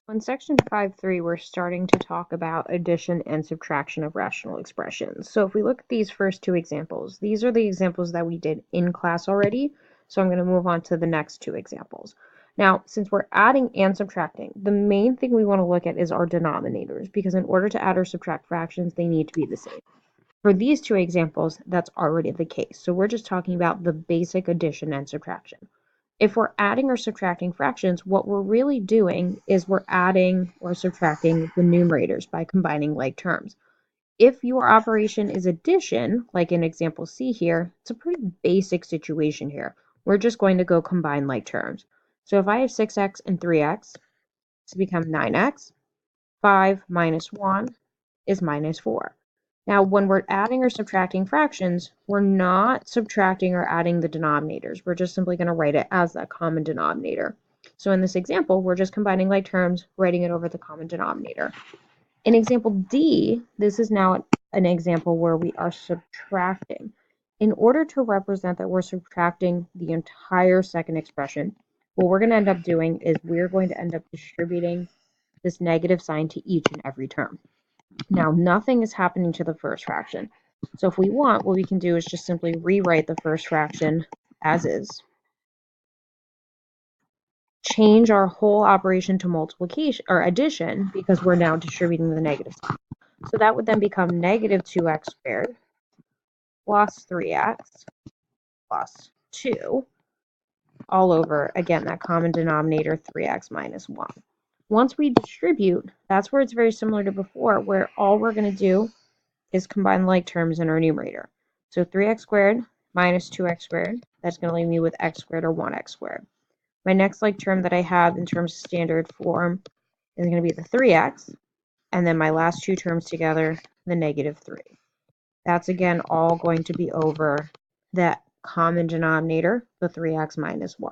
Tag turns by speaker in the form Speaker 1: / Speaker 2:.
Speaker 1: In section 5.3, we're starting to talk about addition and subtraction of rational expressions. So if we look at these first two examples, these are the examples that we did in class already. So I'm going to move on to the next two examples. Now, since we're adding and subtracting, the main thing we want to look at is our denominators, because in order to add or subtract fractions, they need to be the same. For these two examples, that's already the case. So we're just talking about the basic addition and subtraction. If we're adding or subtracting fractions, what we're really doing is we're adding or subtracting the numerators by combining like terms. If your operation is addition, like in example C here, it's a pretty basic situation here. We're just going to go combine like terms. So if I have 6x and 3x, it's become 9x. 5 minus 1 is minus 4. Now, when we're adding or subtracting fractions, we're not subtracting or adding the denominators. We're just simply going to write it as that common denominator. So in this example, we're just combining like terms, writing it over the common denominator. In example D, this is now an example where we are subtracting. In order to represent that we're subtracting the entire second expression, what we're going to end up doing is we're going to end up distributing this negative sign to each and every term. Now, nothing is happening to the first fraction. So if we want, what we can do is just simply rewrite the first fraction as is. Change our whole operation to multiplication or addition because we're now distributing the negative sign. So that would then become negative 2x squared plus 3x plus 2 all over, again, that common denominator 3x minus 1. Once we distribute, that's where it's very similar to before, where all we're going to do is combine like terms in our numerator. So 3x squared minus 2x squared, that's going to leave me with x squared or 1x squared. My next like term that I have in terms of standard form is going to be the 3x, and then my last two terms together, the negative 3. That's again all going to be over that common denominator, the 3x minus 1.